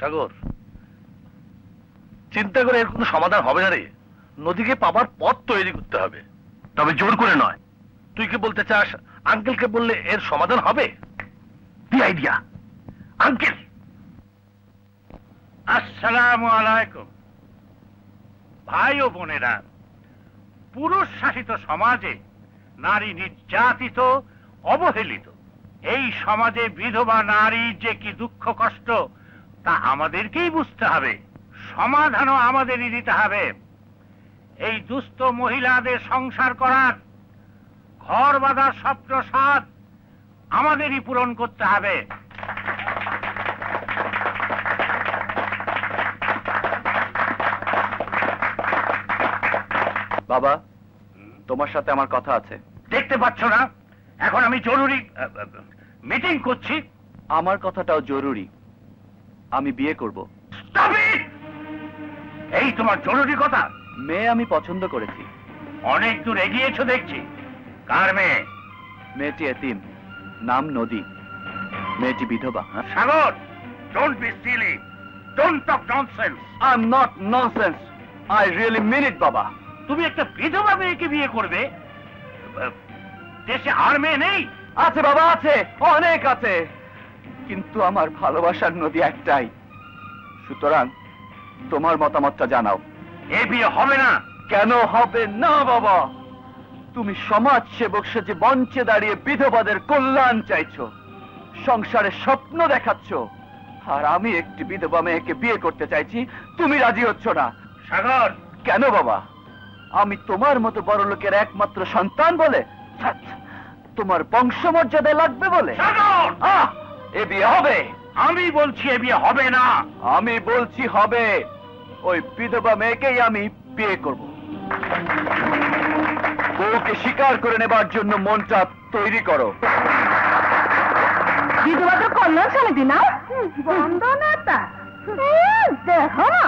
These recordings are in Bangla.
সাগর, চিন্তা করে এর কোনো সমাধান হবে না রে। নদীকে পাবার পথ তৈরি করতে হবে, তবে জোর করে নয়। তুই কি বলতে চাস আঙ্কেলকে বললে এর সমাধান হবে? কি আইডিয়া আঙ্কেল? আসসালামু আলাইকুম ভাই ও বোনেরা। পুরুষ শাসিত সমাজে নারী নির্যাতিত, অবহেলিত। এই সমাজে বিধবা নারীর যে কি দুঃখ কষ্ট তা আমাদেরকেই বুঝতে হবে, সমাধানও আমাদেরই দিতে হবে। এই দুস্থ মহিলাদের সংসার করার, ঘর বাঁধার স্বপ্ন সাধ আমাদেরই পূরণ করতে হবে। বাবা, তোমার সাথে আমার কথা আছে। দেখতে পাচ্ছ না এখন আমি জরুরি মিটিং করছি? আমার কথাটাও জরুরি, আমি বিয়ে করব। এই তোমার জরুরি কথা? মেয়ে আমি পছন্দ করেছি। অনেক দূর এগিয়েছো দেখছি। কার মেয়ে? মেয়েটি এতিম, নাম নদী। মেয়েটি বিধবা। Sagar, don't be silly, don't talk nonsense. I am not nonsense, I really mean it বাবা। তুমি একটা বিধবা মেয়েকে বিয়ে করবে? দেশে আর মেয়ে নেই? আছে বাবা, আছে, অনেক আছে, কিন্তু আমার ভালোবাসার নদী একটাই। সুতরাং তোমার মতামতটা জানাও। এ বিয়ে হবে না। কেন হবে না বাবা? তুমি সমাজ সেবক সেজে মঞ্চে দাঁড়িয়ে বিধবাদের কল্যাণ চাইছো, সংসারের স্বপ্ন দেখাচ্ছ, আর আমি একটি বিধবা মেয়েকে বিয়ে করতে চাইছি, তুমি রাজি হচ্ছ না। সাগর, কেন বাবা? আমি তোমার মতো বড় লোকের একমাত্র সন্তান বলে? তোমার বংশমর্যাদা লাগবে বলে? এ বিয়ে হবে। আমি বলছি এ বিয়ে হবে না। আমি বলছি হবে। ওই বিধবা মেয়েকেই আমি বিয়ে করব। বউকে স্বীকার করে নেবার জন্য মনটা তৈরি করো। বিধবা তো কল্যাণ সমিতি না, বন্দনাতা। দেখো না,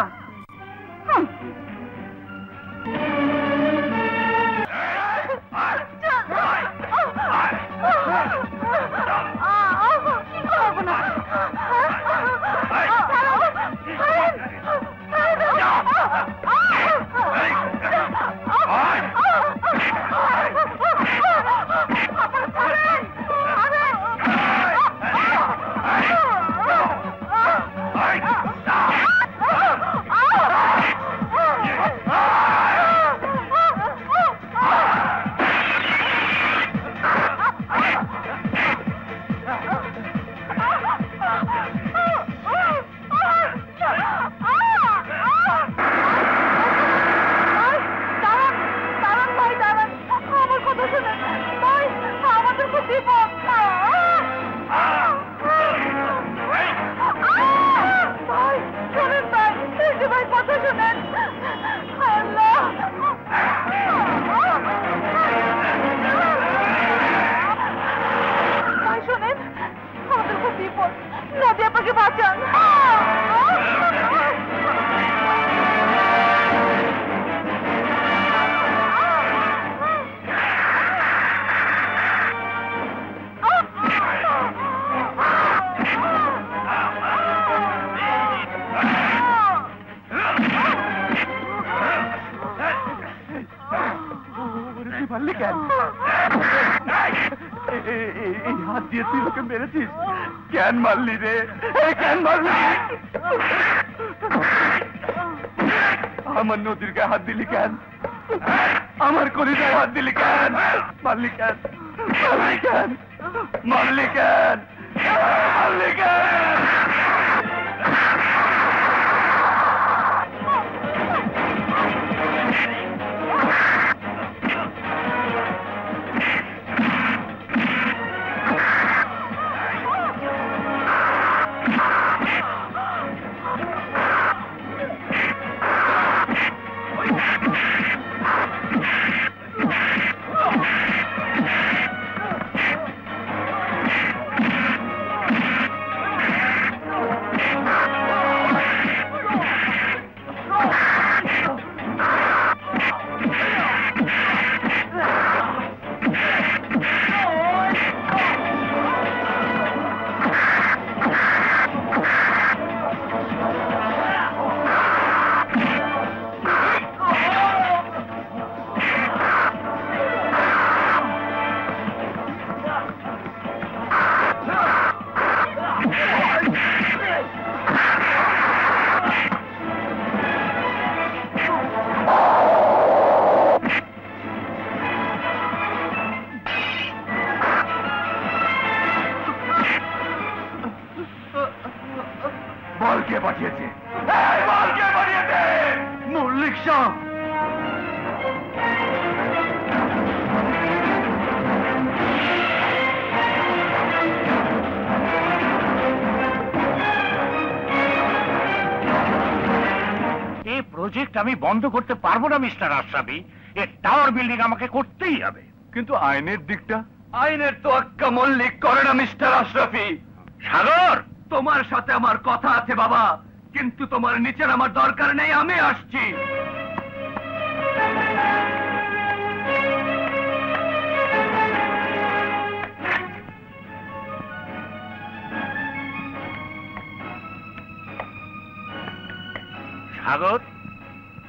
কেন মারলি রে? কেন মারলি? আমার নদীর গায়ে হাত দিলি কেন? আমার কলিজায় হাত দিলি কেন? মারলি কেন? মারলি কেন? মারলি কেন? মারলি কেন? প্রজেক্ট আমি বন্ধ করতে পারবো না মিস্টার আশরাফি। এ টাওয়ার বিল্ডিং আমাকে করতেই হবে। কিন্তু আইনের দিকটা? আইনের তোয়াক্কা মল্লিক করে না মিস্টার আশরাফি। সাগর, তোমার সাথে আমার কথা আছে বাবা, কিন্তু তোমার নিচের আমার দরকার নেই, আমি আসছি। সাগর,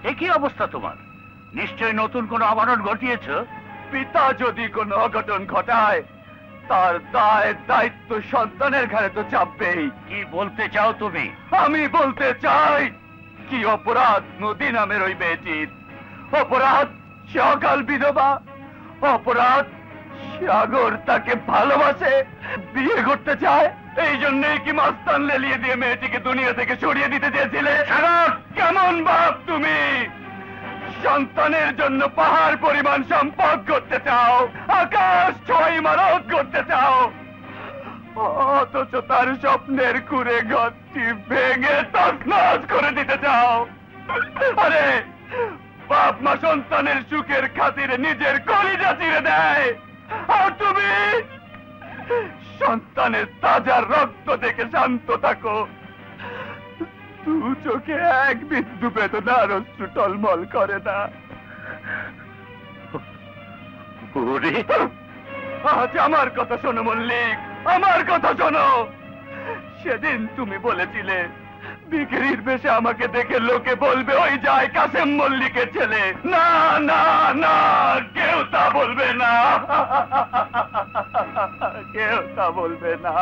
এ কি অবস্থা তোমার? নিশ্চয় নতুন কোনো অঘটন ঘটিয়েছ। পিতা যদি কোনো অঘটন ঘটায় তার দায় দায়িত্ব সন্তানের ঘাড়ে তো চাপবেই। কি বলতে চাও তুমি? আমি বলতে চাই, কি অপরাধ নদী নামের ওই মেয়েটির? অপরাধ সে অকাল বিধবা, অপরাধ সাগর তাকে ভালোবাসে, বিয়ে করতে চায়। এই জন্যই কি মাস্তান লেলিয়ে দিয়ে মেয়েটিকে দুনিয়া থেকে সরিয়ে দিতে চেয়েছিলে? সাগর, কেমন বাপ তুমি? সন্তানের জন্য পাহাড় পরিমাণ সম্পদ করতে চাও, আকাশ ছয় ইমারত করতে চাও, অথচ তার স্বপ্নের কুড়ে ঘরটি ভেঙে তছনছ করে দিতে চাও। আরে বাপ মা সন্তানের সুখের খাতিরে নিজের কলিজা চিরে দেয়, আর তুমি সন্তানের তাজা রক্ত দেখে শান্ত থাকো। দু চোখে এক বিন্দু বেদনার অশ্রু টলমল করে না। আজ আমার কথা শোনো মল্লিক, আমার কথা শোনো। সেদিন তুমি বলেছিলে বিক্রির বেশে আমাকে দেখে লোকে বলবে ওই যায় কাসেম মল্লিকের ছেলে। না না না, কেউ তা বলবে না, কেউ তা বলবে না,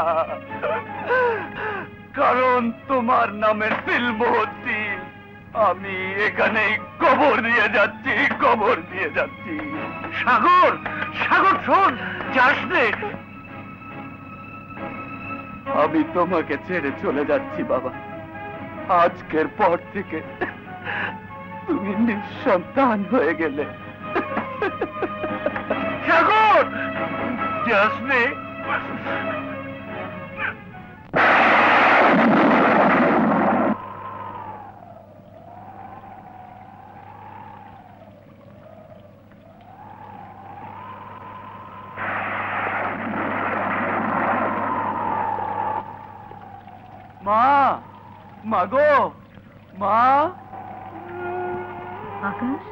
কারণ তোমার নামের ফিল্মহত্যি আমি এখানেই কবর দিয়ে যাচ্ছি, কবর দিয়ে যাচ্ছি। সাগর, সাগর শোন, যাস নে। আমি তোমাকে ছেড়ে চলে যাচ্ছি বাবা। আজকের পর থেকে তুমি নিঃসন্তান হয়ে গেলে। সাগর, যাস নে। মা, মা গো, মা। আকাশ,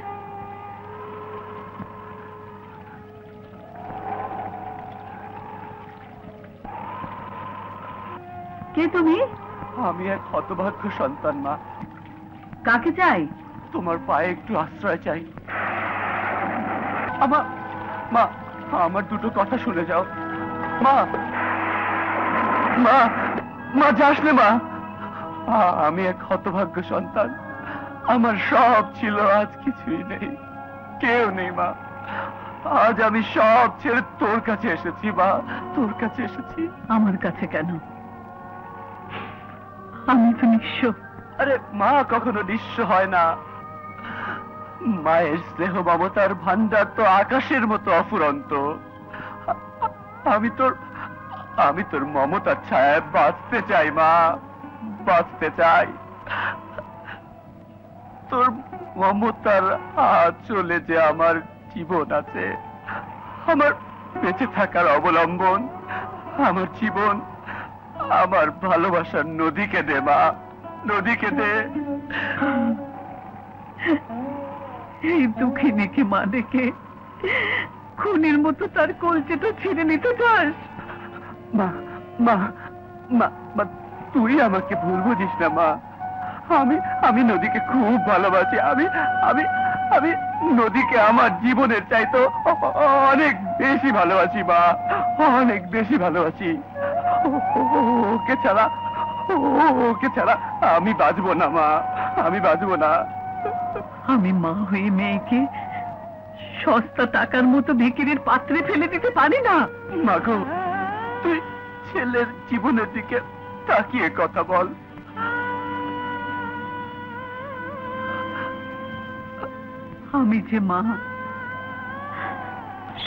কে তুমি? আমি এক হতভাগ্য সন্তান মা। কাকে চাই? তোমার পায়ে একটু আশ্রয় চাই। আমার মা, আমার দুটো কথা শুনে যাও মা। মা, মা যাস নে মা। আমি এক হতভাগ্য সন্তান, আমার সব ছিল, আজ কিছুই নেই, কেউ নেই মা। আজ আমি সব ছেড়ে তোর কাছে এসেছি মা, তোর কাছে এসেছি। আমার কাছে কেন? আমি তো নিঃস্ব। আরে মা কখনো নিঃস্ব হয় না। মায়ের স্নেহ মমতার ভান্ডার তো আকাশের মতো অফুরন্ত। আমি তোর মমতার ছায়ায় বাঁচতে চাই মা, বাঁচতে চাই। তোর মমতার আঁচলে যে আমার জীবন আছে, আমার বেঁচে থাকার অবলম্বন, আমার জীবন, আমার ভালোবাসার নদীকে দে মা, নদীকে দে। এই দুঃখিনীকে মা ডেকে খুনির মতো তার কলচেটা ছিঁড়ে নিতে চাস? মা মা মা মা, তুই আমাকে ভুল বুঝিস না মা। আমি নদীকে খুব ভালোবাসি। আমি নদীকে আমার জীবনের চাইতো অনেক বেশি ভালোবাসি মা, অনেক বেশি ভালোবাসি। ওকে ছাড়া আমি বাঁচবো না মা, আমি বাঁচবো না। আমি মা হয়ে মেয়েকে সস্তা টাকার মতো ভিখিরির পাত্রে ফেলে দিতে পারি না। মা গো, তুই ছেলের জীবনের দিকে তাকিয়ে কথা বল। আমি যে মা,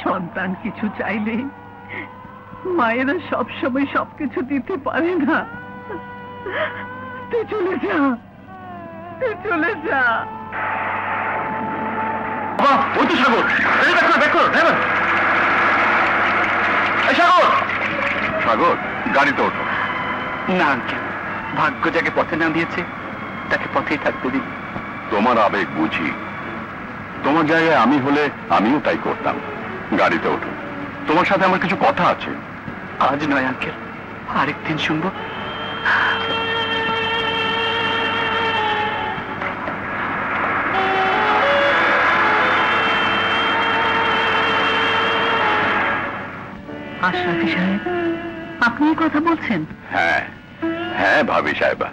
সন্তান কিছু চাইলে মায়েরা সবসময় সবকিছু দিতে পারে না। তুই চলে যা, তুই চলে যা। বাবা, ওই তো সাগর। দেখো ড্রাইভার। সাগর, সাগর, গাড়িতে ওঠো। না আঙ্কেল, ভাগ্য যাকে পথে নামিয়েছে তাকে পথেই থাকতে দিন। তোমার আবেগ বুঝি, তোমার জায়গায় আমি হলে আমিও তাই করতাম। গাড়িতে ওঠো, তোমার সাথে আমার কিছু কথা আছে। আজ নয় আঙ্কেল, আরেকদিন শুনবো। আশরাফি সাহেব, আপনি কথা বলছেন? হ্যাঁ হ্যাঁ ভাবি সাহেবা,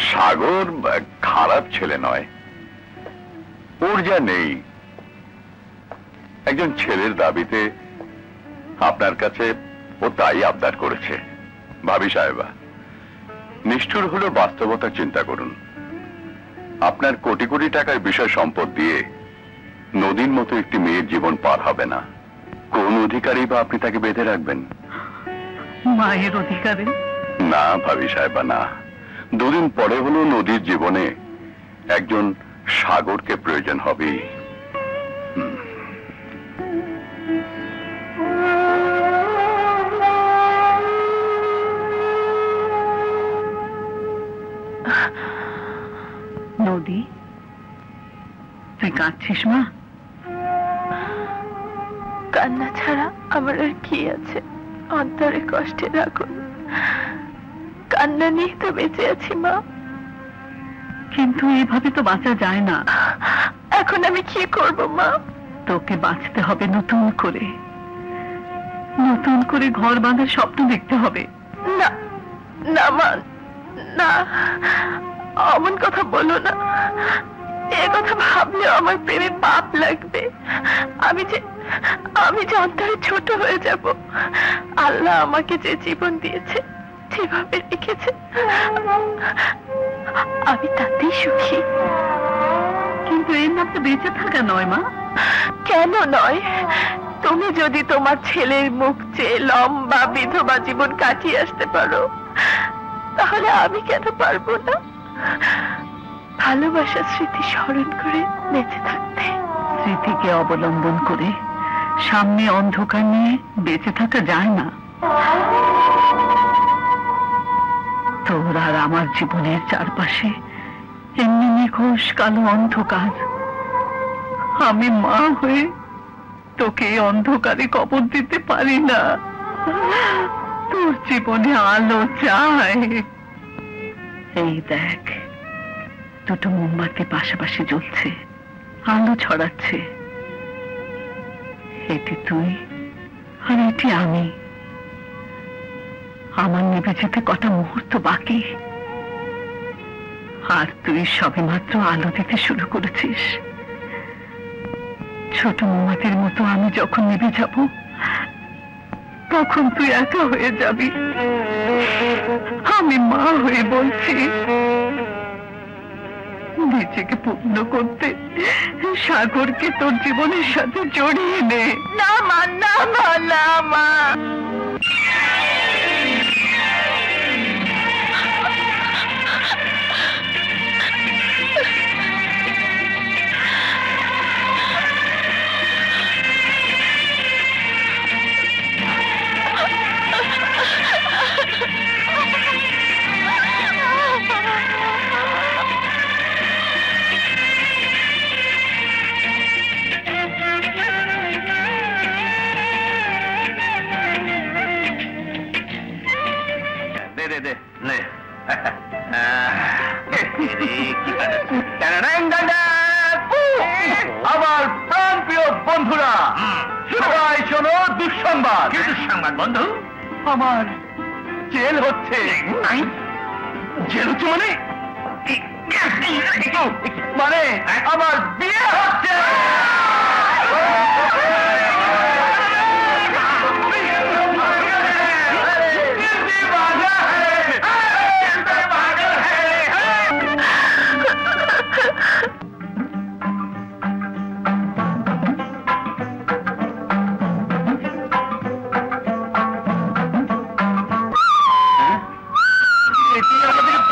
সাগর খারাপ ছেলে নয়। ওর যা নেই, একজন ছেলের দাবিতে আপনার কাছে ও তাই আবদার করেছে। ভাবি সাহেবা, নিষ্ঠুর হলো বাস্তবতা চিন্তা করুন। আপনার কোটি কোটি টাকার বিষয় সম্পদ দিয়ে নদীর মতো একটি মেয়ের জীবন পার হবে না। কোন অধিকারই বা আপনি তাকে বেঁধে রাখবেন? মায়ের অধিকারে? না ভাবি সাহেবা, না। দুদিন পরে হলো নদীর জীবনে একজন সাগরকে প্রয়োজন হবে। নদী, তুই কাঁদছিস মা? কান্না ছাড়া আমার আর কি আছে? অন্তরে কষ্টের আগুন, কান্না নিয়ে তো বেঁচে আছি মা। কিন্তু এইভাবে তো বাঁচা যায় না। এখন আমি কি করব মা? তোকে বাঁচতে হবে নতুন করে, নতুন করে ঘর বাঁধার স্বপ্ন দেখতে হবে। না না মা, না, অমন কথা বলো না। এ কথা ভাবলেও আমার প্রেমে পাপ লাগবে। আমি যে অন্তরে ছোট হয়ে যাব। আল্লাহ আমাকে যে জীবন দিয়েছে, যেভাবে রেখেছে, আমি তাতেই সুখী। কিন্তু এর নাম তো বেঁচে থাকা নয় মা। কেন নয়? তুমি যদি তোমার ছেলের মুখ চেয়ে লম্বা বিধবা জীবন কাটিয়ে আসতে পারো, তাহলে আমি কেন পারবো না ভালোবাসার স্মৃতি স্মরণ করে বেঁচে থাকতে? স্মৃতিকে অবলম্বন করে সামনে অন্ধকার নিয়ে বেঁচে থাকা যায় না। তোর আর আমার জীবনের চারপাশে এমনি নিখোঁজ কালো অন্ধকার। আমি মা হয়ে তোকে এই অন্ধকারে কবর দিতে পারি না। তোর জীবনে আলো চাই। এই দেখ, দুটো মোমবাতি পাশাপাশি জ্বলছে, আলো ছড়াচ্ছে। এটি তুই আর এটি আমি। আমার নেবে যেতে কটা মুহূর্ত বাকি, আর তুই সবেমাত্র আলো দিতে শুরু করেছিস। ছোট মোমবাতির মতো আমি যখন নেবে যাব, তখন তুই একা হয়ে যাবি। আমি মা হয়ে বলছি, নিজেকে পূর্ণ করতে সাগরকে তোর জীবনের সাথে জড়িয়ে নে। না মা, না মা, না মা। আমার প্রাণ প্রিয় বন্ধুরা, সবাই শোনো দুঃসংবাদ। কি দুঃসংবাদ বন্ধু? আমার জেল হচ্ছে। জেল হচ্ছে মানে আমার বিয়ে হচ্ছে।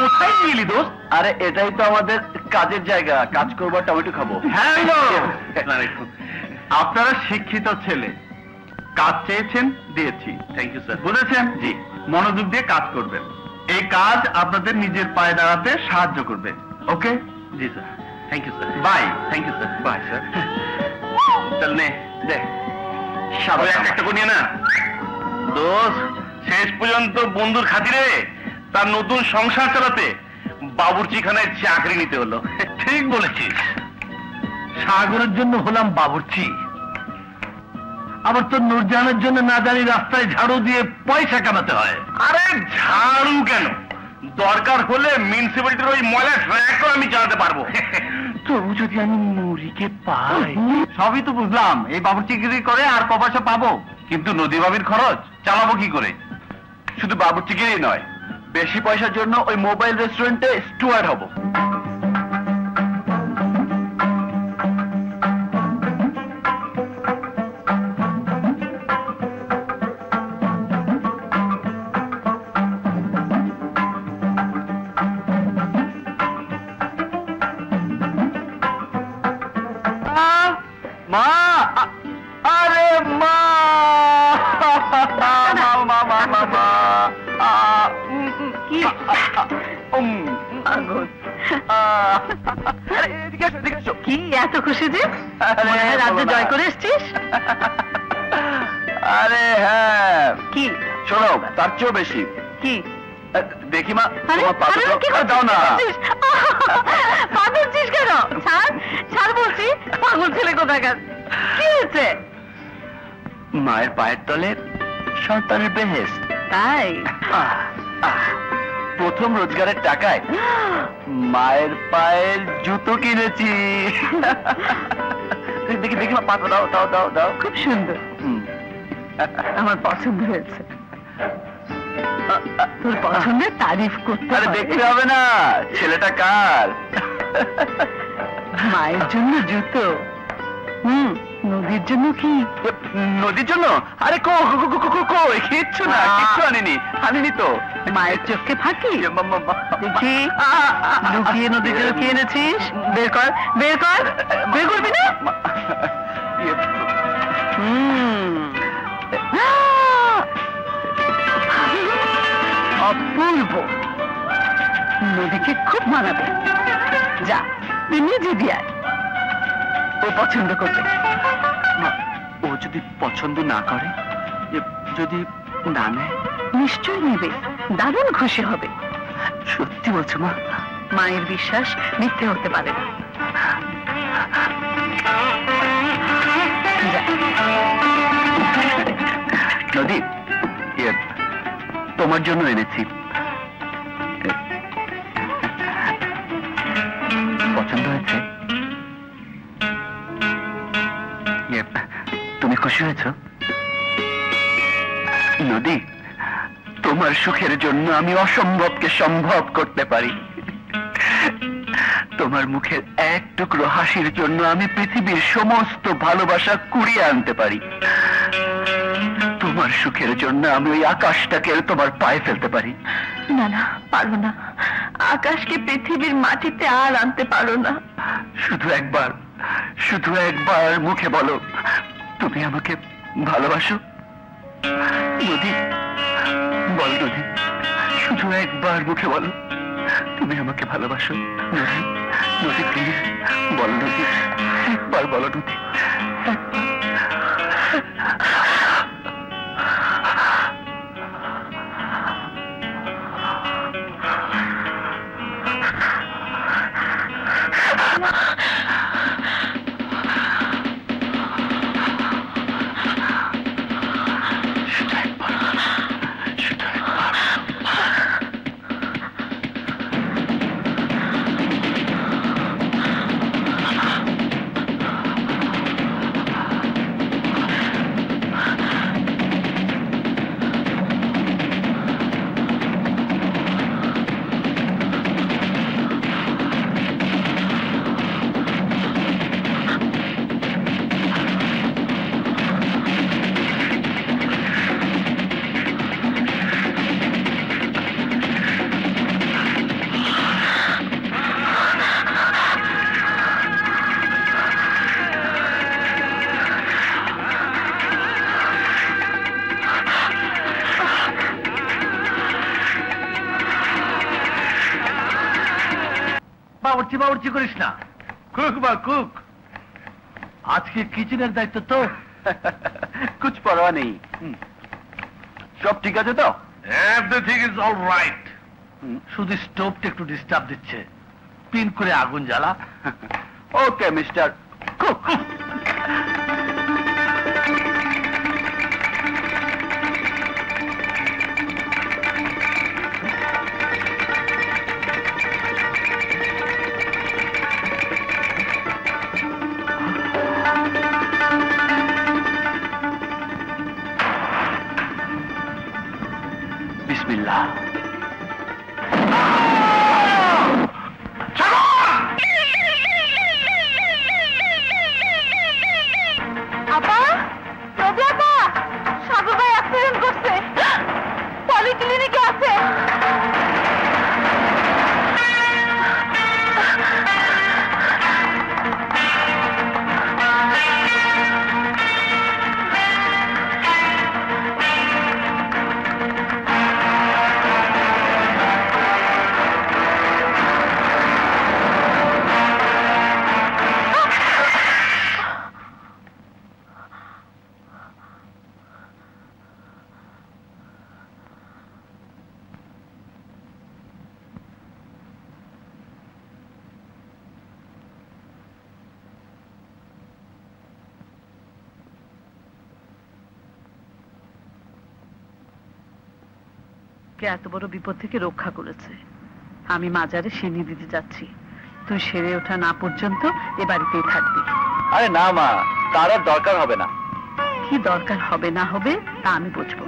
কোথায় নিয়ে এলি দোস্ত? আরে এটাই তো আমাদের কাজের জায়গা, কাজ করবো, টমেটো খাবো। হ্যাঁ আপনারা শিক্ষিত ছেলে, কাজ চেয়েছেন, দিয়েছি। Thank you sir. বুঝেছেন? জি। মনোযোগ দিয়ে কাজ করবেন। এই কাজ আপনাদের নিজের পায়ে দাঁড়াতে সাহায্য করবে। ওকে? জি sir. Thank you sir. Bye. Thank you sir. Bye sir. চল নে দেখ, ওই একটা করে নিয়ে না দোস্ত, শেষ পর্যন্ত বন্ধুর খাতিরে তার নতুন সংসার চালাতে বাবুর্চিখানায় চাকরি নিতে হলো। ঠিক বলেছিস, সাগরের জন্য হলাম বাবুর্চি, আবার তোর নূরজাহানের জন্য না জানি রাস্তায় ঝাড়ু দিয়ে পয়সা কামাতে হয়। আরে ঝাড়ু কেন, দরকার হলে মিউনিসিপ্যালিটির ওই ময়লা ট্র্যাকও আমি চালাতে পারবো। তবু যদি আমি নুরিকে পাই। সবই তো বুঝলাম, এই বাবুর্চিগিরি করে আর ক পয়সা পাবো, কিন্তু নদী ভাবির খরচ চালাবো কি করে? শুধু বাবুর্চিগিরি নয়, বেশি পয়সার জন্য ওই মোবাইল রেস্টুরেন্টে স্টুয়ার্ড হব। মা, আরে মা, মা মা মা মা মা, কি আগুন, আরে এদিকে আসো, এদিকে আসো। কি এত খুশি যে মনে হয় রাজ্য জয় করে এসছিস? আরে হ্যাঁ, কি শোনো, তার চেয়েও বেশি। কি? দেখি মা, আরে, তোমার পা আরে, দুটো কি করছিস? দাও না। পা ধরছিস কেন? ছাড়, ছাড় বলছি, পাগল ছেলে কোথাকার। কি হয়েছে? মায়ের পায়ের তলে সন্তানের বেহেস। তাই? প্রথম রোজগারের টাকায় মায়ের পায়ের জুতো কিনেছি। দেখি দেখি মা, পাতা দাও দাও দাও দাও। খুব সুন্দর, আমার পছন্দ হয়েছে। তোর পছন্দের তারিফ করতে আরে হয়। দেখতে হবে না, ছেলেটা কার। মায়ের জন্য জুতো, নদীর জন্য কি? নদীর জন্য? আরে কো কো কো কো কো, কিচ্ছু না, কিচ্ছু আনিনি তো। মায়ের চোখকে ফাঁকি দেখি, লুকিয়ে লুকিয়ে নদীর জন্য কি এনেছিস? বের কর, বের কর, বের করবি না? অপূর্ব, নদীকে খুব মানাবে। যা, তুই নিজে দিয়ে আয়, ও পছন্দ করবে। ও যদি পছন্দ না করে, যদি না নেয়? নিশ্চয়ই নেবে, দারুণ খুশি হবে। সত্যি বলছো মা? মায়ের বিশ্বাস মিথ্যে হতে পারে না। যা। নদী, তোমার জন্য এনেছি। পছন্দ হয়েছে? তুমি খুশি হয়েছ? নদী, তোমার সুখের জন্য আমি অসম্ভবকে সম্ভব করতে পারি। তোমার মুখের এক টুকরো হাসির জন্য আমি পৃথিবীর সমস্ত ভালোবাসা কুড়িয়ে আনতে পারি। তোমার সুখের জন্য আমি ওই আকাশটাকে তোমার পায়ে ফেলতে পারি। না না, পারবো না। আকাশকে পৃথিবীর মাটিতে আর আনতে পারো না। শুধু একবার মুখে বলো, তুমি আমাকে ভালোবাসো। নদী, বল নদী, শুধু একবার মুখে বলো, তুমি আমাকে ভালোবাসো। নদী, নদী প্লিজ বল নদী, একবার বলো নদী, একবার। বাবুর্চি বাবুর্চি করিস না, কুক বা কুক। আজকে কিচেনের দায়িত্ব তো। কুছ পরোয়া নেই। সব ঠিক আছে তো? Everything is all right. শুধু স্টোভটা একটু ডিস্টার্ব দিচ্ছে, পিন করে আগুন জ্বালা। Okay mister cook. বিসমিল্লাহ। আপা, রবি আপা, সাগর ভাই অ্যাক্সিডেন্ট করছে, পলিক্লিনিকে আছে। কে এত বড় বিপদ থেকে রক্ষা করেছে। আমি মাজারে সেনি দিতে যাচ্ছি, তুই সেরে ওঠা না পর্যন্ত এ বাড়িতেই থাকবি। আরে না মা, তার আর দরকার হবে না। কি দরকার হবে না হবে তা আমি বুঝবো।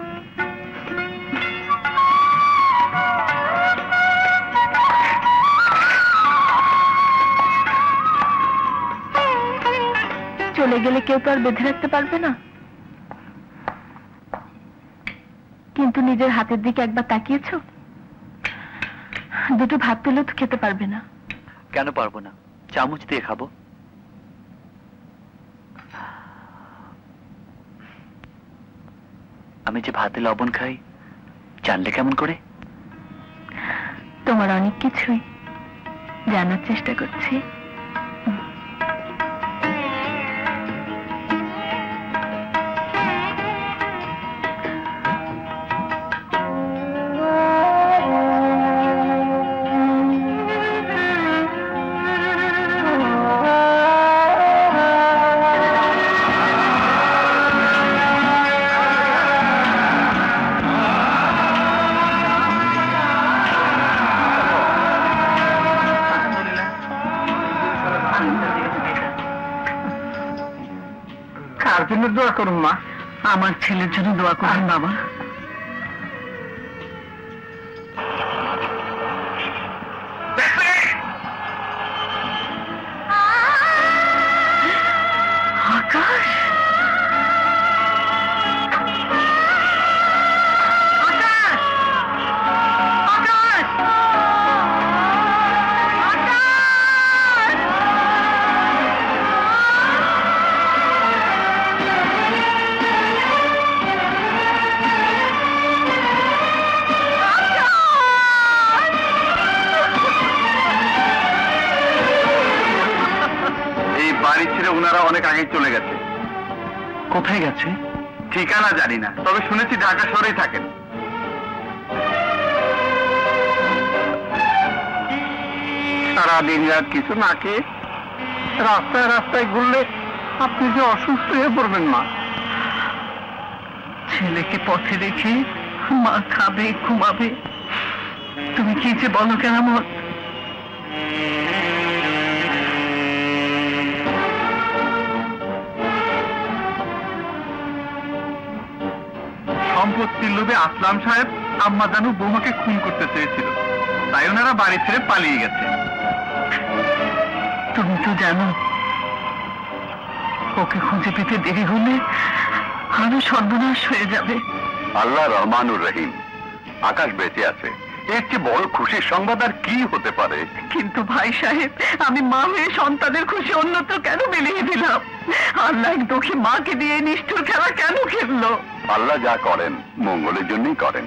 চলে গেলে কেউ তো আর বেঁধে রাখতে পারবে না, কিন্তু নিজের হাতের দিকে একবার তাকিয়েছো? দুটো ভাত তুলে তো খেতে পারবে না। কেন পারবো না, চামচ দিয়ে খাবো। আমি যে ভাতে লবণ খাই জানলে কেমন করে? তোমার অনেক কিছুই জানার চেষ্টা করছি। কার জন্য দোয়া করুন মা? আমার ছেলের জন্য দোয়া করুন বাবা। আকাশ, আকাশ, আকাশ, এই বাড়ি ছেড়ে ওনারা অনেক আগেই চলে গেছে। কোথায় গেছে ঠিকানা জানি না, তবে শুনেছি ঢাকা শহরেই থাকেন। সারাদিন রাত কিছু না খেয়ে রাস্তায় রাস্তায় ঘুরলে আপনি যে অসুস্থ হয়ে পড়বেন মা। ছেলেকে পথে রেখে মা খাবে ঘুমাবে, তুমি কি যে বলো কেরামত। সম্পত্তির লোভে আসলাম সাহেব আম্মা জানু বৌমাকে খুন করতে চেয়েছিল, তাই ওনারা বাড়ি ছেড়ে পালিয়ে গেছে। তুমি তো জানো ওকে খুঁজে পেতে দেরি হলে আরো সর্বনাশ হয়ে যাবে। আল্লাহ রহমানুর রহিম, আকাশ বেঁচে আছে, এর চেয়ে বড় খুশির সংবাদ আর কি হতে পারে? কিন্তু ভাই সাহেব, আমি মা হয়ে সন্তানের খুশি অন্যত্র কেন মিলিয়ে দিলাম? আল্লাহ এক দুঃখী মাকে দিয়ে নিষ্ঠুর খেলা কেন খেললো? আল্লাহ যা করেন মঙ্গলের জন্যই করেন।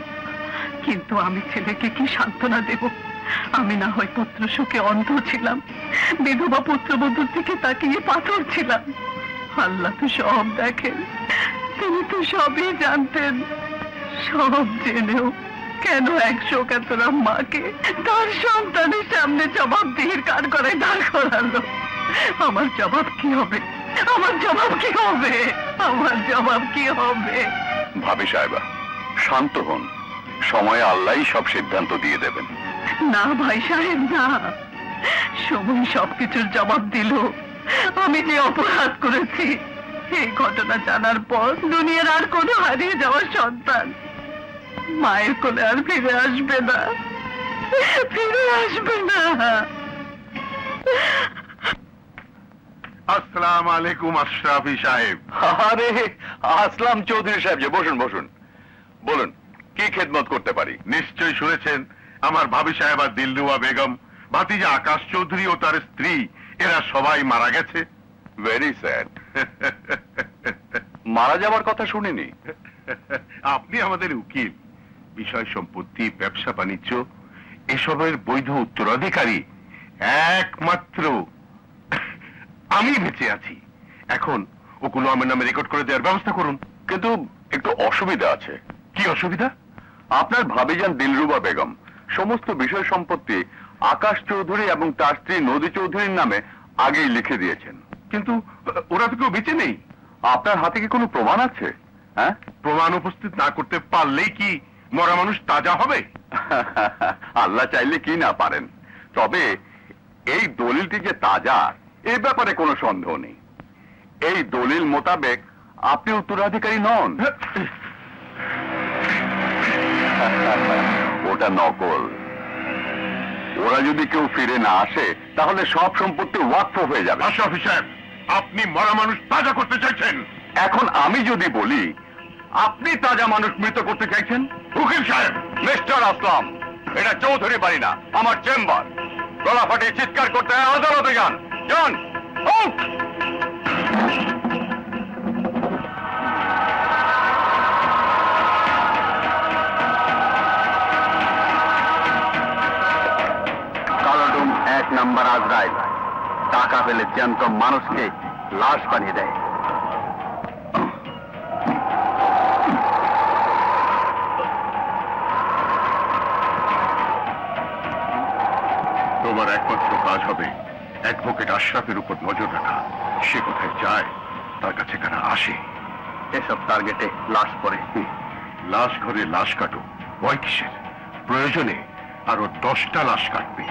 কিন্তু আমি ছেলেকে কি সান্ত্বনা দেব? আমি না হয় পুত্র সুখে অন্ধ ছিলাম, বিধবা পুত্রবধূর দিকে তাকিয়ে পাথর ছিলাম। আল্লাহ তো সব দেখেন, তিনি তো সবই জানতেন। সব জেনেও কেন এক শোকাতুরা মাকে তার সন্তানের সামনে জবাবদিহির কাজ করে দাঁড় করালো? আমার জবাব কি হবে? আমার জবাব কি হবে? আমার জবাব কি হবে? ভাবি সাহেবা, শান্ত হন, সময়ে আল্লাহই সব সিদ্ধান্ত দিয়ে দেবেন। না ভাই সাহেব, না, সময় সবকিছুর জবাব দিল। আমি যে অপরাধ করেছি এই ঘটনা জানার পর দুনিয়ার আর কোনো হারিয়ে যাওয়ার সন্তান মায়ের কোলে আর ফিরে আসবে না, ফিরে আসবে না। আসসালামু আলাইকুম আশরাফি সাহেব। আরে আসলাম চৌধুরী সাহেব, যে বসুন বসুন, বলুন কি খেদমত করতে পারি? নিশ্চয়ই শুনেছেন আমার ভাবি সাহেবা দিলরুবা বেগম, ভাতিজা আকাশ চৌধুরী ও তার স্ত্রী এরা সবাই মারা গেছে। Very sad. মারা যাওয়ার কথা শুনিনি। আপনি আমাদের উকিল, বিষয় সম্পত্তি, ব্যবসা বাণিজ্য এসবের বৈধ উত্তরাধিকারী একমাত্র আমি বেঁচে আছি। এখন ওগুলো আমার নামে রেকর্ড করে দেওয়ার ব্যবস্থা করুন। কিন্তু একটু অসুবিধা আছে। কি অসুবিধা? আপনার ভাবিজান দিলরুবা বেগম সমস্ত বিষয় সম্পত্তি আকাশ চৌধুরী এবং তার স্ত্রী নদী চৌধুরীর নামে আগেই লিখে দিয়েছেন। কিন্তু ওরা তো কেউ বেঁচে নেই। আপনার হাতে কি কোনো প্রমাণ আছে? হ্যাঁ, প্রমাণ উপস্থিত না করতে পারলেই কি মরা মানুষ তাজা হবে? আল্লাহ চাইলে কি না পারেন। তবে এই দলিলটি যে তাজা এ ব্যাপারে কোনো সন্দেহ নেই। এই দলিল মোতাবেক আপনি উত্তরাধিকারী নন। ওটা নকল। ওরা যদি কেউ ফিরে না আসে তাহলে সব সম্পত্তি ওয়াকফ হয়ে যাবে। আশরাফি সাহেব, আপনি মরা মানুষ তাজা করতে চাইছেন। এখন আমি যদি বলি আপনি তাজা মানুষ মৃত করতে চাইছেন? উকিল সাহেব, মিস্টার আসলাম, এটা চৌধুরী বাড়ি না, আমার চেম্বার। গলা ফাটিয়ে চিৎকার করতে আদালতে যান। যান। কালোডুম 1 নম্বর আজরাইল টাকা পেলে জ্যান্ত মানুষকে লাশ বানিয়ে দেয়। তোমার একমাত্র কাজ হবে অ্যাডভোকেট আশরাফের উপর নজর রাখা। সে কোথায় যায়, তার কাছে কারা আসে। এসব টার্গেটে লাশ পড়ে। লাশ ঘরে লাশ কাটো, ভয় কিসের? প্রয়োজনে আরো 10টা লাশ কাটবে।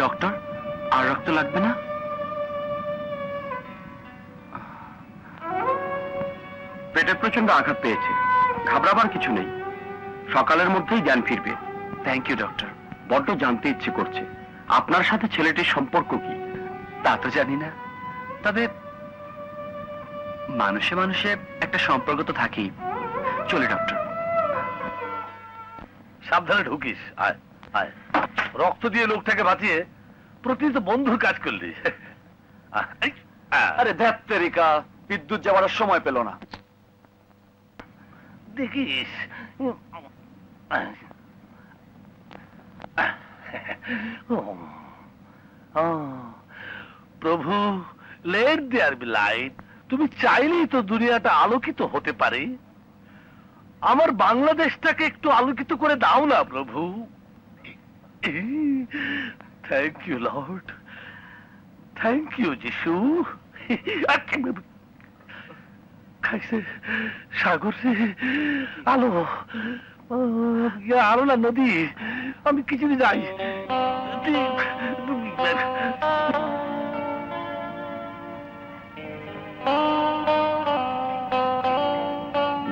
ডক্টর, আর রক্ত লাগবে না? পেটে পেটে প্রচন্ড আঘাত পেয়েছে, ঘাবড়াবার কিছু নেই, সকালের মধ্যেই জ্ঞান ফিরবে। Thank you doctor. বড্ড জানতে ইচ্ছে করছে আপনার সাথে ছেলেটির সম্পর্ক কি। তা তো জানি না, তবে মানুষে মানুষে একটা সম্পর্ক তো থাকেই। চলে ডক্টর। সাবধানে ঢুকিস। আয় আয়, রক্ত দিয়ে লোকটাকে বাঁচিয়ে প্রতিনিয়ত বন্ধুর কাজ করলি। আরে ধ্যাত্তেরিকা, বিদ্যুৎ যাওয়ার সময় পেল না। দেখিস প্রভু, লেট দেয়ার বি লাইট। তুমি চাইলেই তো দুনিয়াটা আলোকিত হতে পারে। আমার বাংলাদেশটাকে একটু আলোকিত করে দাও না প্রভু। Thank you lord, thank you Jishu. খাইছে সাগর রে, আলো, আলো না নদী, আমি কিছু যাই।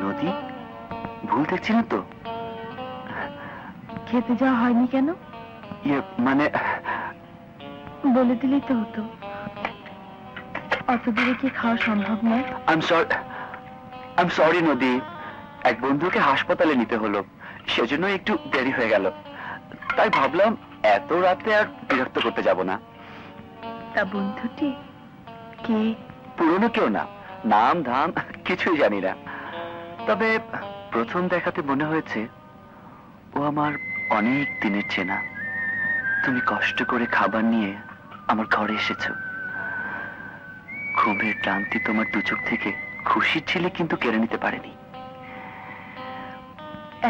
নদী, ভুল দেখছি না তো? খেতে যাওয়া হয়নি কেন? মানে বলে দিলেই তো হতো। অত দূরে কি খাওয়া সম্ভব নয়? আই এম সরি নদী, এক বন্ধুকে হাসপাতালে নিতে হলো, সেজন্য একটু দেরি হয়ে গেল। তাই ভাবলাম এত রাতে আর বিরক্ত করতে যাব না। তা বন্ধুটি কে? পুরনো কেউ না, নাম ধাম কিছুই জানি না, তবে প্রথম দেখাতে মনে হয়েছে ও আমার অনেক দিনের চেনা। তুমি কষ্ট করে খাবার নিয়ে আমার ঘরে এসেছো, ঘুমের ক্লান্তি তোমার দু চোখ থেকে খুশির ছিলে কিন্তু কেড়ে নিতে পারেনি।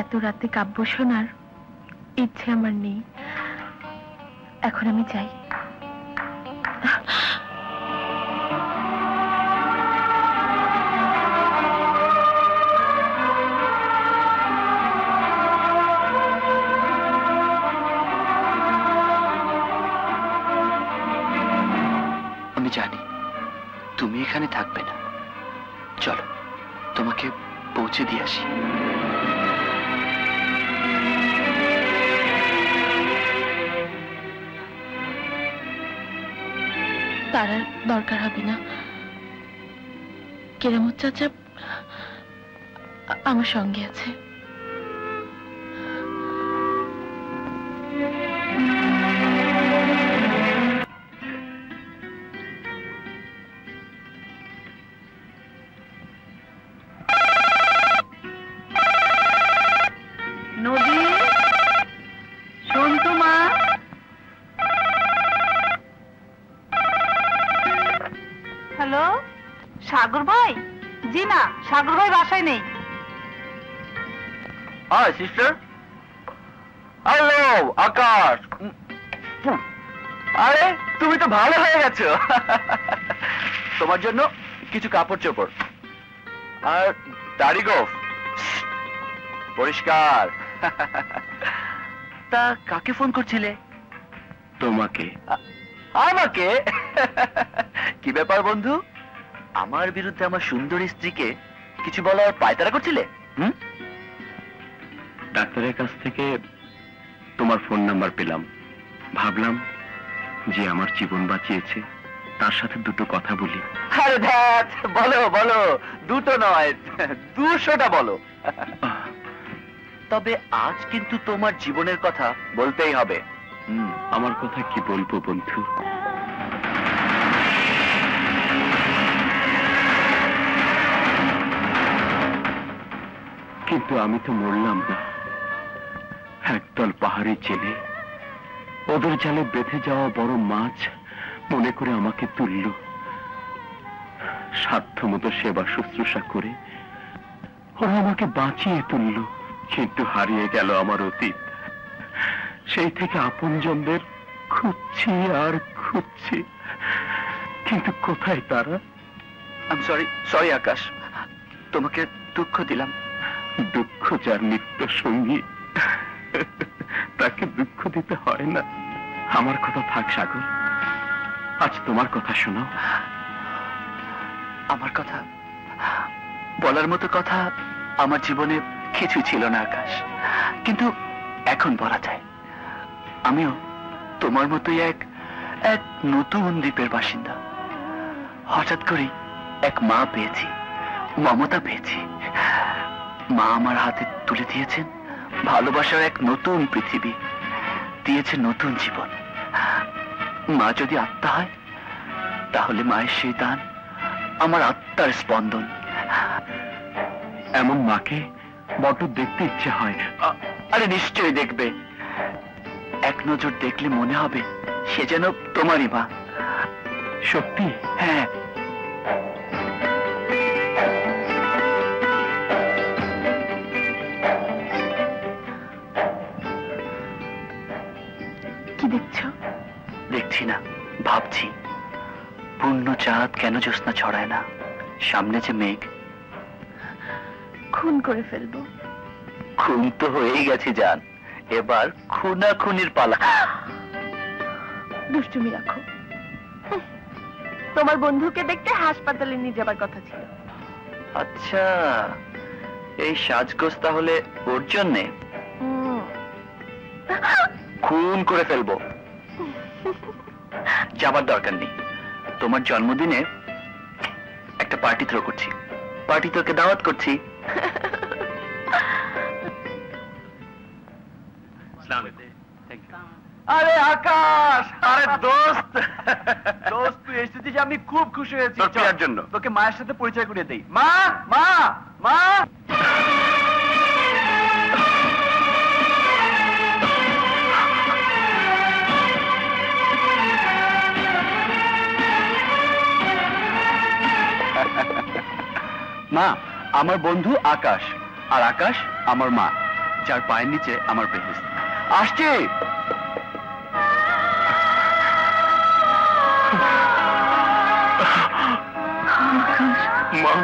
এত রাতে কাব্য শোনার ইচ্ছে আমার নেই, এখন আমি যাই। আমি জানি তুমি এখানে থাকবে না, চলো তোমাকে পৌঁছে দিয়ে আসি। তার দরকার হবে না, কেরামত চাচা আমার সঙ্গে আছে। নদী, শোন তো মা। হ্যালো, সাগর ভাই? জি না, সাগর ভাই বাসায় নেই। High sister. হ্যালো আকাশ। আরে তুমি তো ভালো হয়ে গেছো। তোমার জন্য কিছু কাপড় চোপড় আর দাড়ি গোফ পরিষ্কার। তা কাকে ফোন করছিলে? তোমাকে। আমাকে? কি ব্যাপার বন্ধু, আমার বিরুদ্ধে আমার সুন্দরী স্ত্রীকে কিছু বলার পায়তারা করছিলে? ডাক্তারের কাছ থেকে তোমার ফোন নাম্বার পেলাম, ভাবলাম যে আমার জীবন বাঁচিয়েছে তার সাথে দুটো কথা বলি। আরে ধ্যাত, বলো বলো, দুটো নয় 200টা বলো। তবে আজ কিন্তু তোমার জীবনের কথা বলতেই হবে। আমার কথা কি বলবো বন্ধু? কিন্তু আমি তো মরলাম না। একদল পাহাড়ি জেলে ওদের জালে বেঁধে যাওয়া বড় মাছ মনে করে আমাকে তুলল, সাধ্যমতো সেবা শুশ্রূষা করে ওরা আমাকে বাঁচিয়ে তুলল। কিন্তু হারিয়ে গেল আমার অতীত। সেই থেকে আপনজনদের খুঁজছি আর খুঁজছি, কিন্তু কোথায় তারা? সরি আকাশ, তোমাকে দুঃখ দিলাম। দুঃখ যার নিত্য সঙ্গী তাকে দুঃখ দিতে হয় না। আমার কথা থাক সাগর, আজ তোমার কথা শোনো। আমার কথা? বলার মতো কথা আমার জীবনে কিছু ছিল না আকাশ, কিন্তু এখন বলা যায়। আমিও তোমার মতোই এক এক নতুন দ্বীপের বাসিন্দা। হঠাৎ করে এক মা পেয়েছি, মমতা পেয়েছি। মা আমার হাতে তুলে দিয়েছেন ভালোবাসার এক নতুন পৃথিবী, দিয়েছে নতুন জীবন। মা যদি আত্মা হয়, তাহলে মায়ের সেই দান আমার আত্মার স্পন্দন। এমন মাকে বড্ড দেখতে ইচ্ছে হয়। আরে নিশ্চয়ই দেখবে। এক নজর দেখলে মনে হবে সে যেন তোমারই মা। সত্যি? হ্যাঁ। কি দেখছো? দেখছি না, ভাবছি পূর্ণ চাঁদ কেন জ্যোৎস্না ছড়ায় না। সামনে যে মেঘ, খুন করে ফেলবো। খুন তো হয়েই গেছে জান, এবার খুনাখুনির পালা। দুষ্টুমি রাখো। তোমার বন্ধুকে দেখতে হাসপাতালে নিয়ে যাবার কথা ছিল। আচ্ছা, এই সাজগোজ তাহলে ওর জন্যে? খুন করে ফেলবো, যাবার দরকার নেই। তোমার জন্মদিনে একটা পার্টি থ্রো করছি, পার্টি তোকে দাওয়াত করছি। আরে আকাশ, আরে দোস্ত, দোস্ত তুই এসেছিস, আমি খুব খুশি হয়েছি। তোর প্রিয়ার জন্য। তোকে মায়ের সাথে পরিচয় করিয়ে দেই। মা, মা, মা। মা, আমার বন্ধু আকাশ, আর আকাশ আমার মা, যার পায়ের নিচে আমার বেহেশত। আসছে। মা,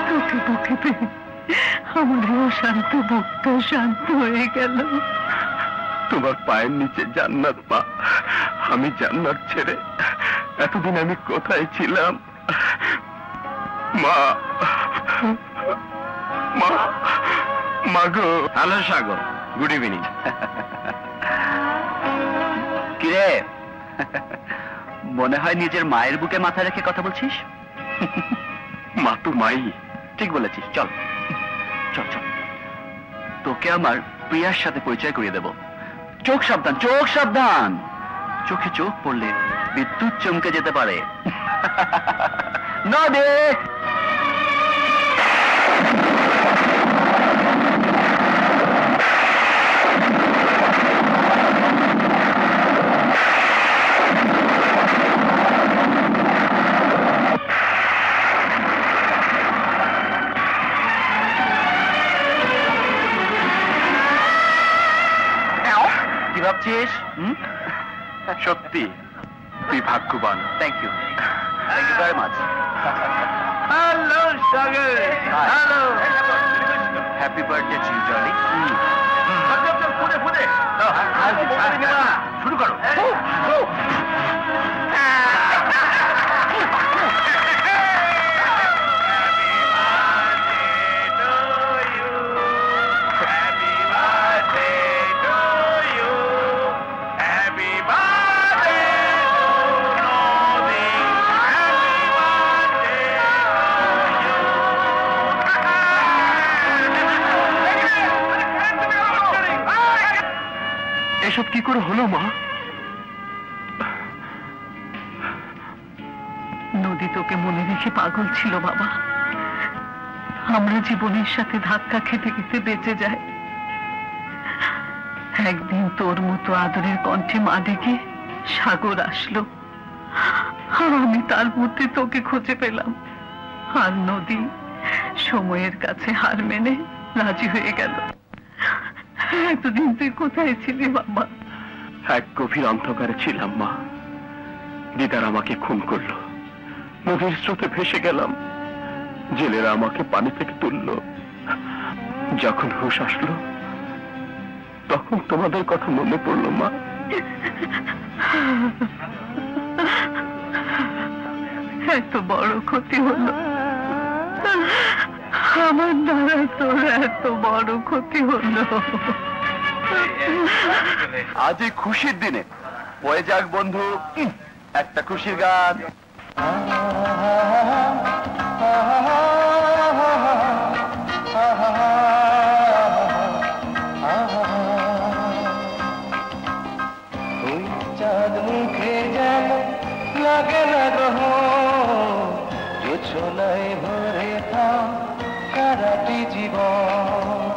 তোকে তোকে পেয়ে আমার অশান্ত বুকটা শান্ত হয়ে গেল। তোমার পায়ের নিচে জান্নাত মা। আমি জান্নাত ছেড়ে এতদিন আমি কোথায় ছিলাম? মা, মা, মা গো। হ্যালো সাগর, গুড ইভিনিং। কিরে, মনে হয় নিজের মায়ের বুকে মাথা রেখে কথা বলছিস? মা তো মাই। ঠিক বলেছিস, চল চল চল, তোকে আমার প্রিয়ার সাথে পরিচয় করিয়ে দেব। চোখ সাবধান, চোখ সাবধান, চোখে চোখ পড়লে বিদ্যুৎ চমকে যেতে পারে। না দে। কি ভাবছিস? সত্যি তুই ভাগ্যবান। Thank you, thank you very much. Hello Sagar. Hello. Happy birthday to you darling. ফুদে ফুদে শুরু করো। এসব কি করে হলো মা? নদী তোকে মনে রেখে পাগল ছিল বাবা। আমরা জীবনের সাথে ধাক্কা খেতে খেতে বেঁচে যাই। একদিন তোর মতো আদরের কণ্ঠে মা ডেকে সাগর আসলো, আর আমি তার মধ্যে তোকে খুঁজে পেলাম। আর নদী সময়ের কাছে হার মেনে রাজি হয়ে গেল। এতদিন তুই কোথায় ছিলি বাবা? এক গভীর অন্ধকারে ছিলাম মা। দিদার আমাকে খুন করলো, নদীর স্রোতে ভেসে গেলাম। জেলেরা আমাকে পানি থেকে তুললো। যখন হুঁশ আসলো, তখন তোমাদের কথা মনে পড়লো মা। এত বড় ক্ষতি হলো, আমার দ্বারা তোর এত বড় ক্ষতি হলো। আজই খুশির দিনে বয়ে যাক বন্ধু একটা খুশির গান। ওই চাঁদ মুখে যেন লাগে না গ্রহ, জোছনায় ভরে থাম সারাটি জীবন।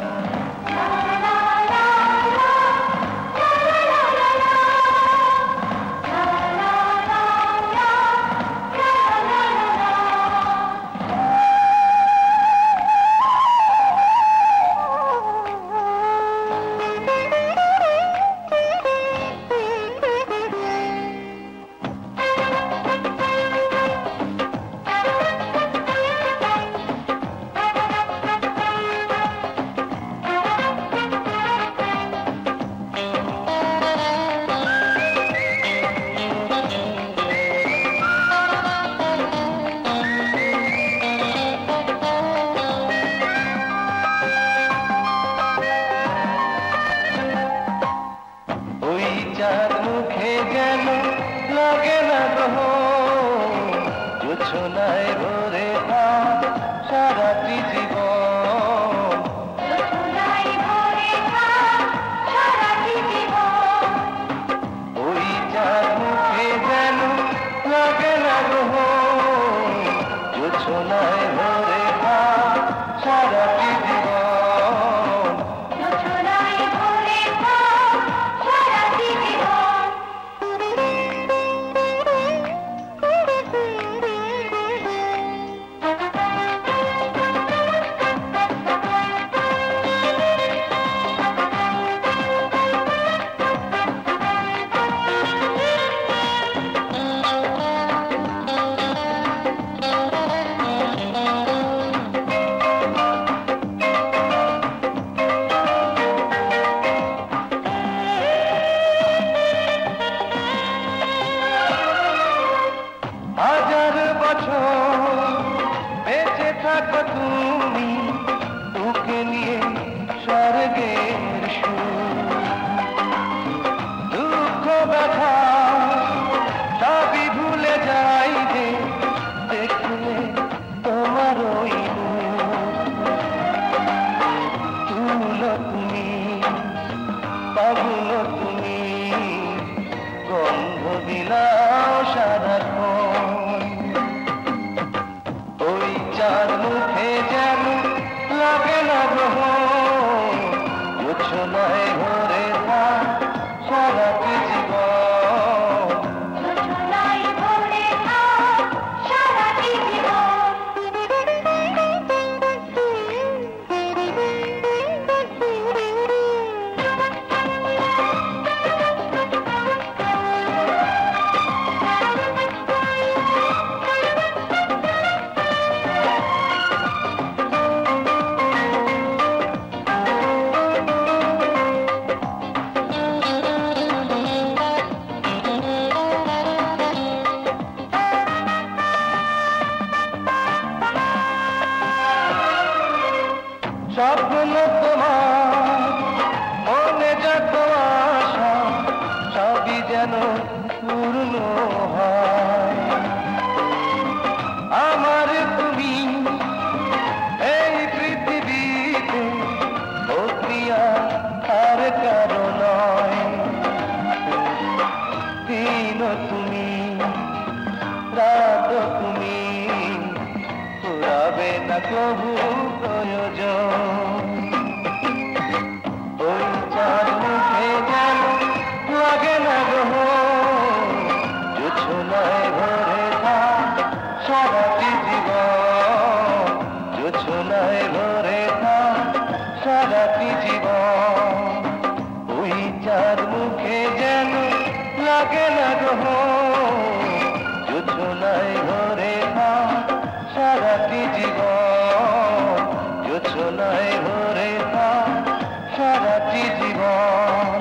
সারাটি জীবন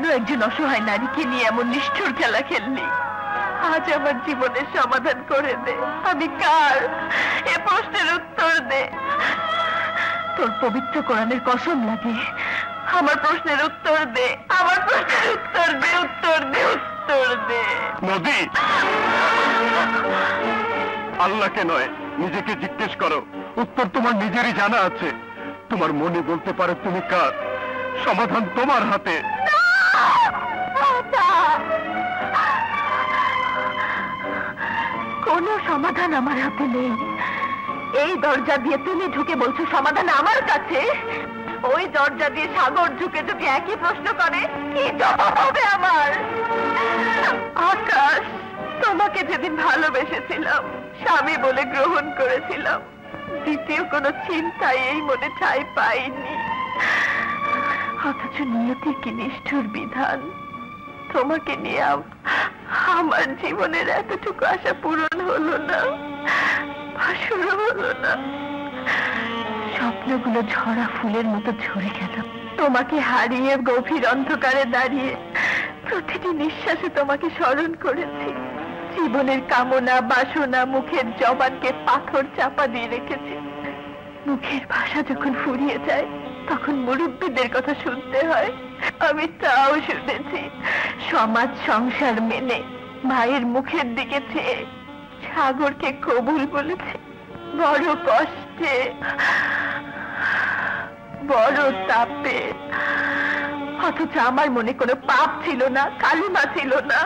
কেন একজন অসহায় নারীকে নিয়ে এমন নিষ্ঠুর খেলা খেললি? আজ আমার জীবনের সমাধান করে দে। আমি কার, এ প্রশ্নের উত্তর দে। তোর পবিত্র কোরআনের কসম লাগে, আমার প্রশ্নের উত্তর দে, আমার প্রশ্নের উত্তর দে, উত্তর দে, উত্তর দে। নদী, আল্লাহকে নয় নিজেকে জিজ্ঞেস করো। উত্তর তোমার নিজেরই জানা আছে। তোমার মনে বলতে পারে তুমি কার, সমাধান তোমার হাতে। কোনো সমাধান আমার হাতে নেই। এই দরজা দিয়ে তুমি ঢুকে বলছো সমাধান আমার কাছে। ওই দরজা দিয়ে সাগর ঢুকে যদি একই প্রশ্ন করে, কি জবাব হবে আমার? আকাশ, তোমাকে যেদিন ভালোবেসেছিলাম, স্বামী বলে গ্রহণ করেছিলাম, দ্বিতীয় কোনো চিন্তায় এই মনে ঠাঁই পাইনি। অথচ নিয়তির কি নিষ্ঠুর বিধান। তোমাকে নিয়ে আমার জীবনের এতটুকু আশা পূরণ হলো না, শুরু হলো না। স্বপ্নগুলো ঝরা ফুলের মতো ঝরে গেল। তোমাকে হারিয়ে গভীর অন্ধকারে দাঁড়িয়ে প্রতিটি নিঃশ্বাসে তোমাকে স্মরণ করেছি। জীবনের কামনা বাসনা মুখের জবানকে পাথর চাপা দিয়ে রেখেছি। মুখের ভাষা যখন ফুরিয়ে যায় তখন মুরব্বীদের কথা শুনতে হয়। আমি তাও শুনেছি। সমাজ সংসার মেনে ভাইয়ের মুখের দিকে চেয়ে সাগরকে কবুল বলেছে। বড় কষ্টে, বড় তাপে। অথচ আমার মনে কোনো পাপ ছিল না, কালিমা ছিল না।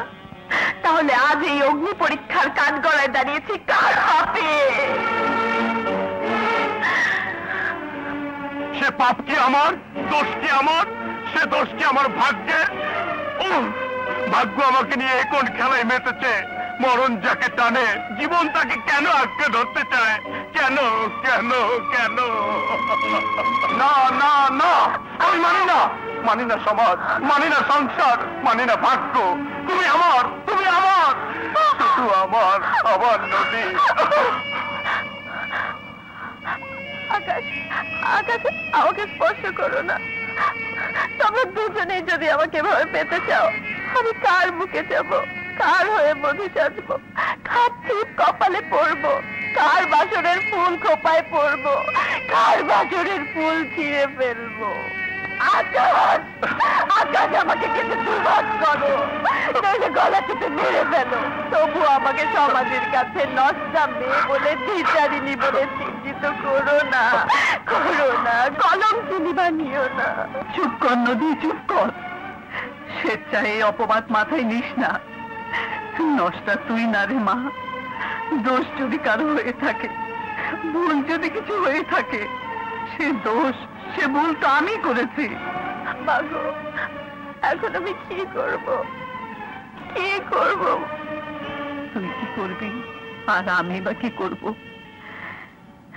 তাহলে আজ এই অগ্নি পরীক্ষার কাঠগড়ায় দাঁড়িয়েছি কার পাপে? সে পাপ কি আমার, দোষ কি আমার? সে দোষ কি আমার ভাগ্যে? ও ভাগ্য আমাকে নিয়ে কোন খেলায় মেতেছে। মরণ যাকে টানে, জীবন তাকে কেন আঁকড়ে ধরতে চায়? কেন কেন কেন? না না না, আমি মানি না। মানি না সমাজ, মানি না সংসার, মানি না ভাগ্য। তুমি আমার, তুমি আমার, শুধু আমার, আমার নদী। আকাশ, আকাশ, আমাকে স্পর্শ করো না। তোমরা দুজনেই যদি আমাকে ভাবে পেতে চাও, আমি কার বুকে যাব, কার হয়ে মধু সাজবো, কার টিপ কপালে পড়বো, কার বাসরের ফুল খোপায় পড়বো, কার বাসরের ফুল ছিঁড়ে ফেলবো। আকাশ, আকাশ, আমাকে কেটে দুর্ভাগ করো, নইলে গলা কেটে মেরে ফেলো। তবু আমাকে সমাজের কাছে নষ্টা মেয়ে বলে, ধিচারিণী বলে চিহ্নিত করো না, করো না, কলঙ্কিনী বানিও না। চুপ কর নদী, চুপ কর। স্বেচ্ছায় এই অপবাদ মাথায় নিস না। নষ্টা তুই না রে মা। দোষ যদি কারো হয়ে থাকে, ভুল যদি কিছু হয়ে থাকে, সে দোষ, সে ভুল তো আমি করেছি। মাগো, এখন আমি কি করব, কি করব? তুই কি করবি আর আমি বা কি করব?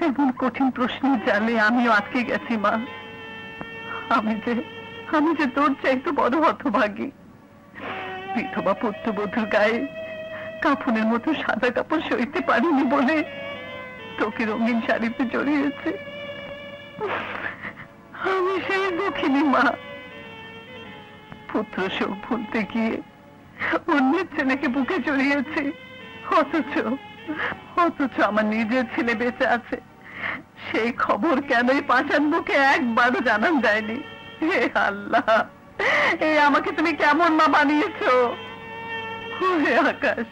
এমন কঠিন প্রশ্নের জালে আমিও আটকে গেছি মা। আমি যে তোর চাইতে বড় হতভাগী। বিধবা পুত্রবধূর গায়ে কাফনের মতো সাদা কাপড় সইতে পারিনি বলে তোকে রঙিন শাড়িতে জড়িয়েছে। আমি সেই দুঃখিনী মা। পুত্র শোক ভুলতে গিয়ে অন্যের ছেলেকে বুকে জড়িয়েছি। অথচ আমার নিজের ছেলে বেঁচে আছে, সেই খবর কেনই পাষাণ মুখে একবারও জানান যায়নি। হে আল্লাহ, এই আমাকে তুমি কেমন মা বানিয়েছো? হে আকাশ,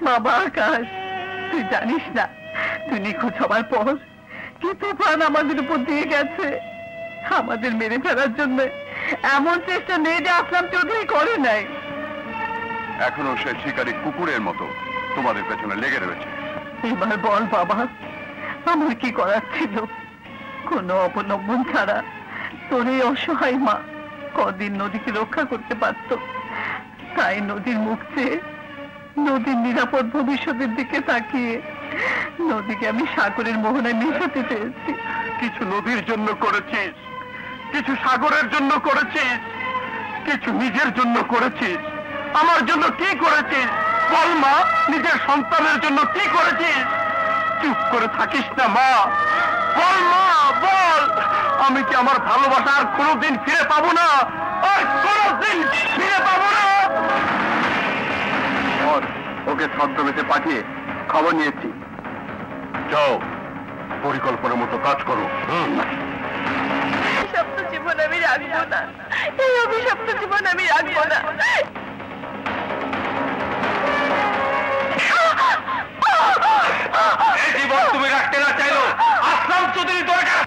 বাবা আকাশ, তুই জানিস না তুই নিখোঁজ হবার পর কি তুফান আমাদের উপর দিয়ে গেছে। আমাদের মেরে ফেলার জন্য এমন চেষ্টা নেই যে আসলাম চৌধুরী করে নাই। এখনো সে শিকারী কুকুরের মতো তোমাদের পেছনে লেগে রয়েছে। এবার বল বাবা, আমার কি করার ছিল? কোনো অবলম্বন ছাড়া তোর এই অসহায় মা কদিন নদীকে রক্ষা করতে পারত। তাই নদীর মুখ চেয়ে, নদীর নিরাপদ ভবিষ্যতের দিকে তাকিয়ে নদীকে আমি সাগরের মোহনায় মেশাতে চেয়েছি। কিছু নদীর জন্য করেছিস, কিছু সাগরের জন্য করেছিস, কিছু নিজের জন্য করেছিস। আমার জন্য কি করেছিস বল মা? নিজের সন্তানের জন্য কি করেছিস? চুপ করে থাকিস না মা, বল মা, বল। আমি কি আমার ভালোবাসা আর কোনোদিন ফিরে পাবো না? আর কোনদিন ফিরে পাবো না। ওকে ছদ্মবেশে পাঠিয়ে খবর নিয়েছি। যাও, পরিকল্পনা মতো কাজ করো। অভিশপ্ত জীবন আমি রাখবো না, এই অভিশপ্ত জীবন আমি রাখবো না। এই জীবন তুমি রাখতে না চাইলো আসলাম চৌধুরী দরকার।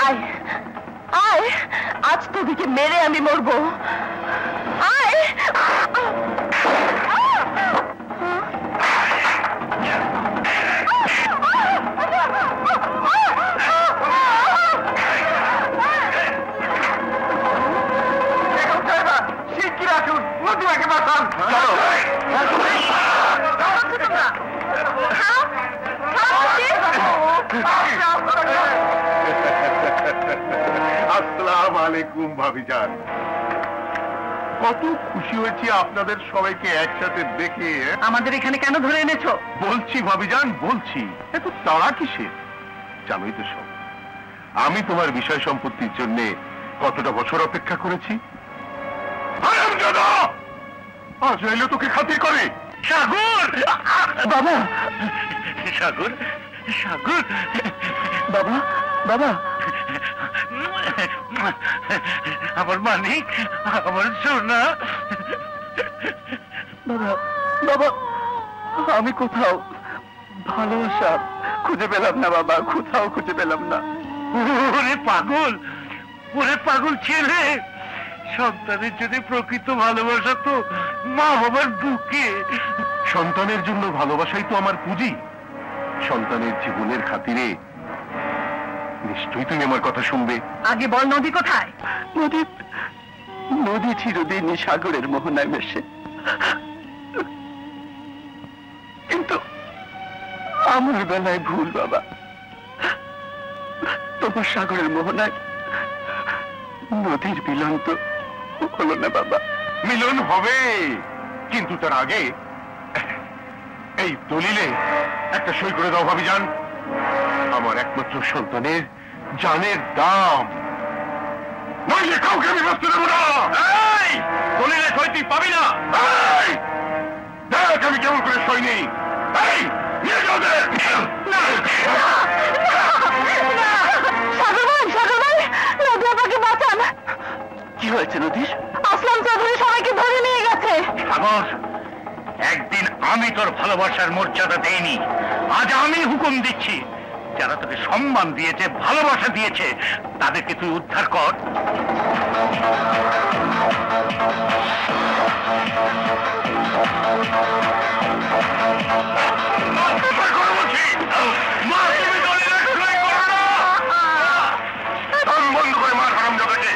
আয় আয়, আজ তোদিকে মেরে আমি মরবো। আয় শিগগির আসুন, মধুয়াকে বাঁচান। চলো। আসসালাম আলাইকুম ভাবিজান। কত খুশি হয়েছি আপনাদের সবাইকে একসাথে দেখে। আমাদের এখানে কেন ধরে এনেছো? বলছি ভাবিজান, বলছি। এত তাড়া কিসের? জানোই তো সব, আমি তোমার বিষয় সম্পত্তির জন্য কতটা বছর অপেক্ষা করেছি। আজ এলো তোকে খাতির করে। সাগর বাবা, সাগর সাগর বাবা, বাবা, আমার মানিক, আমার সোনা। বাবা, বাবা, আমি কোথাও ভালোবাসা খুঁজে পেলাম না বাবা, কোথাও খুঁজে পেলাম না। ওরে পাগল, ওরে পাগল ছেলে, সন্তানের জন্য প্রকৃত ভালোবাসা তো মা বাবার বুকে। সন্তানের জন্য ভালোবাসাই তো আমার পুঁজি। সন্তানের জীবনের খাতিরে নিশ্চয়ই তুমি আমার কথা শুনবে। আগে বল নদী কোথায়? নদী, নদী চিরদিনই সাগরের মোহনায় মেশে, কিন্তু আমার বেলায় ভুল বাবা। তোমার সাগরের মোহনায় নদীর মিলন তো হলো না বাবা। মিলন হবে, কিন্তু তার আগে এই দলিলে একটা সই করে দাও ভাবিজান। আমার একমাত্র সন্তানের জানের দাম, নইলে কাউকে আমি বাঁচতে দেবো না। এই দলিলে সই তুই পাবি না। এই, দেখ আমি কেমন করে সই নেই। এই, নিয়ে যাও দেখ। নদী আমাকে বাঁচান। কি হয়েছে নদীর? আসলাম চৌধুরী সবাইকে ধরে নিয়ে গেছে। সাগর, একদিন আমি তোর ভালোবাসার মর্যাদা দেইনি, আজ আমি হুকুম দিচ্ছি, যারা তোকে সম্মান দিয়েছে, ভালোবাসা দিয়েছে, তাদেরকে তুই উদ্ধার কর। বন্ধ করে মার হারাম জগাতে।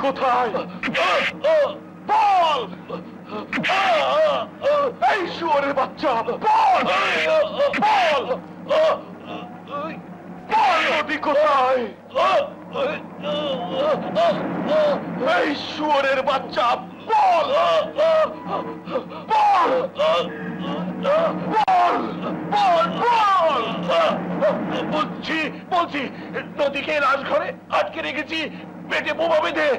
কোথায়? বল! এই শুয়োরের বাচ্চা, বল! বল! বল নদী কোথায়? এই শুয়োরের বাচ্চা, বল! বল! বল! বল! বল! বলছি নদীকে রাজঘরে আটকে রেখেছি, পেটে বোমা বেঁধে।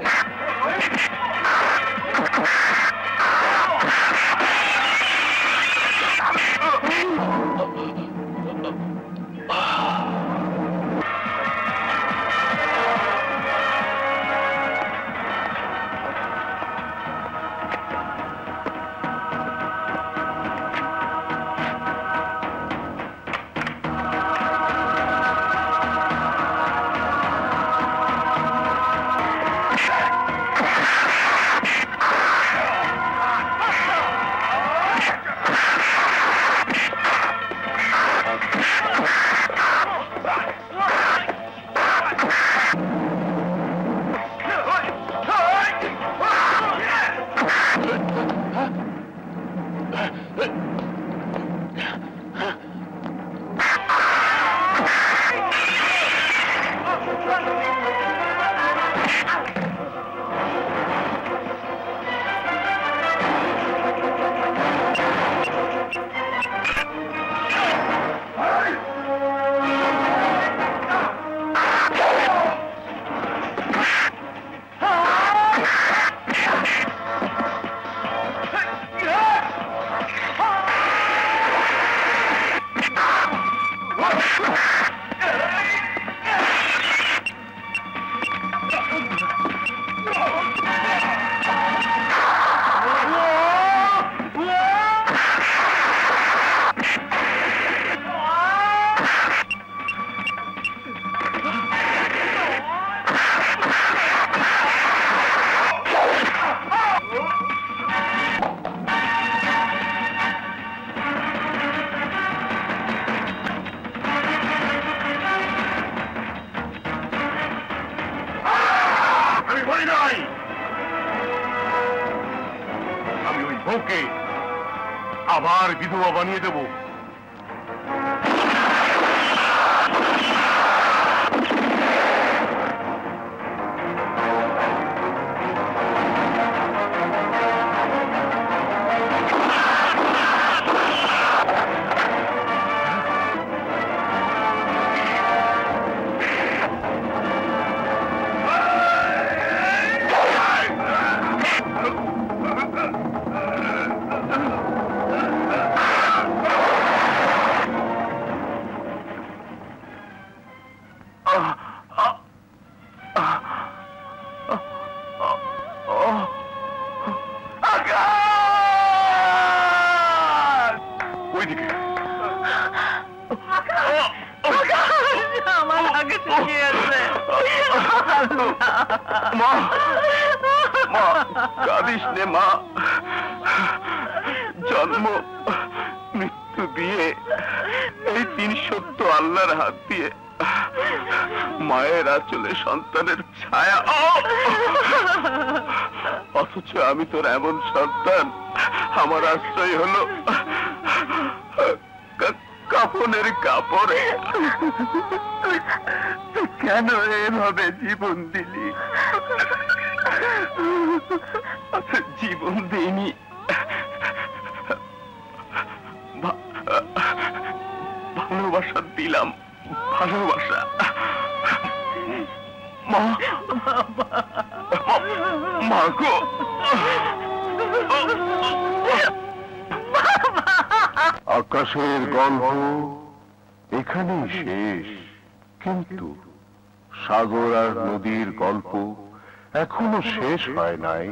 আমি ওই বউকে আবার বিধবা বানিয়ে দেব। কাঁদিস নে মা, জন্ম মৃত্যু দিয়ে এই তিন সত্য আল্লাহর হাত দিয়ে মায়ের আঁচলে সন্তানের ছায়া, অথচ আমি তোর এমন সন্তান, আমার আশ্রয় হলো কাফনের কাপড়ে। কেন এভাবে জীবন দিলি? জীবন দিইনি, ভালোবাসা দিলাম, ভালোবাসা। মা গো, আকাশের গল্প এখানেই শেষ, কিন্তু সাগর আর নদীর গল্প এখনো শেষ হয় নাই।